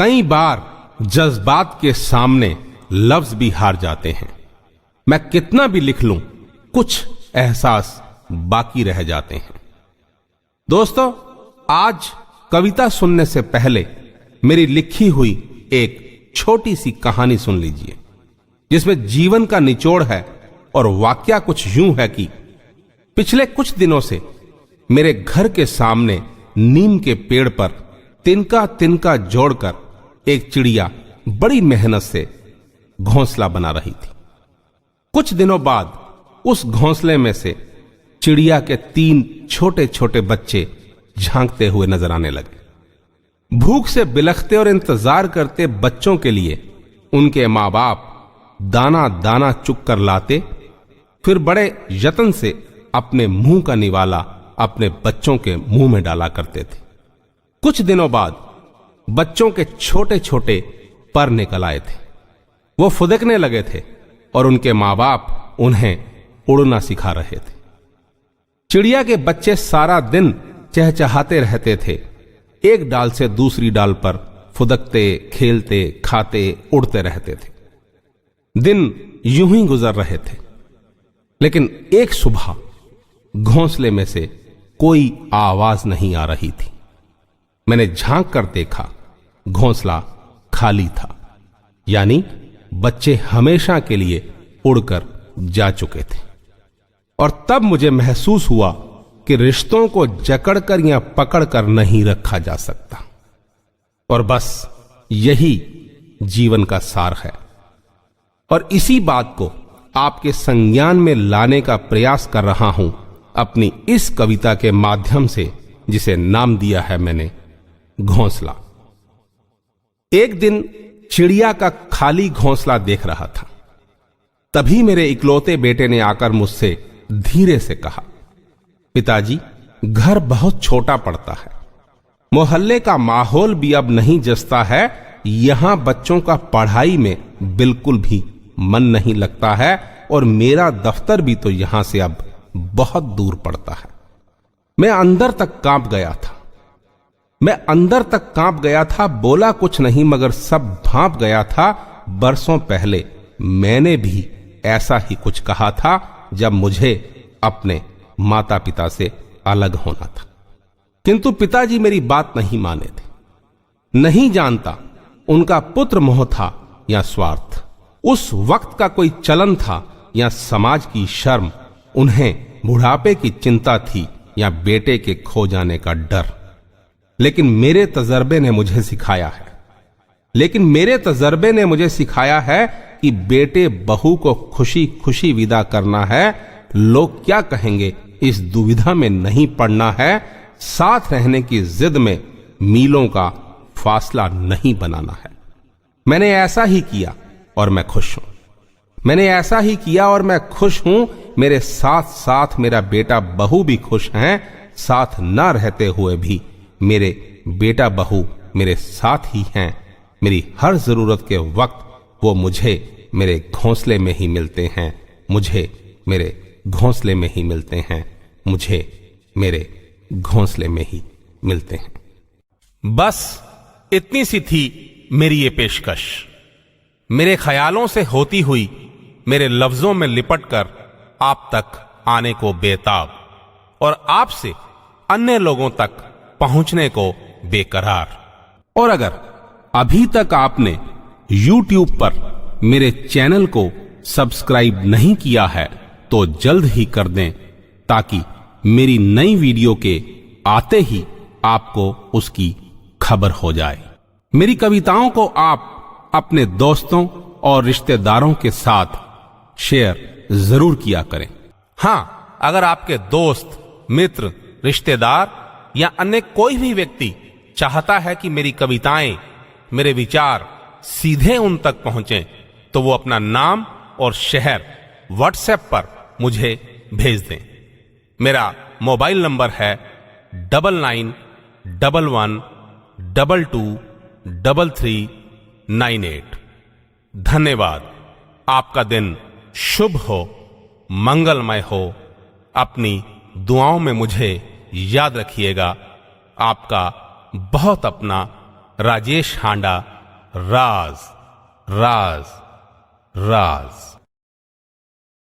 कई बार जज्बात के सामने लफ्ज भी हार जाते हैं। मैं कितना भी लिख लूं, कुछ एहसास बाकी रह जाते हैं। दोस्तों, आज कविता सुनने से पहले मेरी लिखी हुई एक छोटी सी कहानी सुन लीजिए, जिसमें जीवन का निचोड़ है और वाकया कुछ यूं है कि पिछले कुछ दिनों से मेरे घर के सामने नीम के पेड़ पर तिनका तिनका जोड़कर एक चिड़िया बड़ी मेहनत से घोंसला बना रही थी। कुछ दिनों बाद उस घोंसले में से चिड़िया के 3 छोटे छोटे बच्चे झांकते हुए नजर आने लगे। भूख से बिलखते और इंतजार करते बच्चों के लिए उनके मां बाप दाना दाना चुग कर लाते, फिर बड़े यत्न से अपने मुंह का निवाला अपने बच्चों के मुंह में डाला करते थे। कुछ दिनों बाद बच्चों के छोटे छोटे पर निकल आए थे। वो फुदकने लगे थे और उनके मां बाप उन्हें उड़ना सिखा रहे थे। चिड़िया के बच्चे सारा दिन चहचहाते रहते थे, एक डाल से दूसरी डाल पर फुदकते, खेलते, खाते, उड़ते रहते थे। दिन यूं ही गुजर रहे थे, लेकिन एक सुबह घोंसले में से कोई आवाज नहीं आ रही थी। मैंने झांक कर देखा, घोंसला खाली था, यानी बच्चे हमेशा के लिए उड़कर जा चुके थे। और तब मुझे महसूस हुआ कि रिश्तों को जकड़कर या पकड़कर नहीं रखा जा सकता। और बस यही जीवन का सार है। और इसी बात को आपके संज्ञान में लाने का प्रयास कर रहा हूं अपनी इस कविता के माध्यम से, जिसे नाम दिया है मैंने घोंसला। एक दिन चिड़िया का खाली घोंसला देख रहा था। तभी मेरे इकलौते बेटे ने आकर मुझसे धीरे से कहा, पिताजी, घर बहुत छोटा पड़ता है, मोहल्ले का माहौल भी अब नहीं जचता है, यहां बच्चों का पढ़ाई में बिल्कुल भी मन नहीं लगता है और मेरा दफ्तर भी तो यहां से अब बहुत दूर पड़ता है। मैं अंदर तक कांप गया था, बोला कुछ नहीं, मगर सब भांप गया था। बरसों पहले मैंने भी ऐसा ही कुछ कहा था जब मुझे अपने माता पिता से अलग होना था। किंतु पिताजी मेरी बात नहीं माने थे। नहीं जानता उनका पुत्र मोह था या स्वार्थ, उस वक्त का कोई चलन था या समाज की शर्म, उन्हें बुढ़ापे की चिंता थी या बेटे के खो जाने का डर। लेकिन मेरे तजर्बे ने मुझे सिखाया है कि बेटे बहू को खुशी खुशी विदा करना है। लोग क्या कहेंगे इस दुविधा में नहीं पड़ना है। साथ रहने की जिद में मीलों का फासला नहीं बनाना है। मैंने ऐसा ही किया और मैं खुश हूं। मेरे साथ साथ मेरा बेटा बहू भी खुश हैं। साथ ना रहते हुए भी मेरे बेटा बहू मेरे साथ ही हैं। मेरी हर जरूरत के वक्त वो मुझे मेरे घोंसले में ही मिलते हैं। बस इतनी सी थी मेरी ये पेशकश, मेरे ख्यालों से होती हुई, मेरे लफ्जों में लिपटकर आप तक आने को बेताब और आपसे अन्य लोगों तक पहुंचने को बेकरार। और अगर अभी तक आपने YouTube पर मेरे चैनल को सब्सक्राइब नहीं किया है तो जल्द ही कर दें, ताकि मेरी नई वीडियो के आते ही आपको उसकी खबर हो जाए। मेरी कविताओं को आप अपने दोस्तों और रिश्तेदारों के साथ शेयर जरूर किया करें। हां, अगर आपके दोस्त, मित्र, रिश्तेदार या अन्य कोई भी व्यक्ति चाहता है कि मेरी कविताएं, मेरे विचार सीधे उन तक पहुंचें, तो वो अपना नाम और शहर व्हाट्सएप पर मुझे भेज दें। मेरा मोबाइल नंबर है 9911222398। धन्यवाद। आपका दिन शुभ हो, मंगलमय हो। अपनी दुआओं में मुझे याद रखिएगा। आपका बहुत अपना राजेश हांडा, राज राज राज।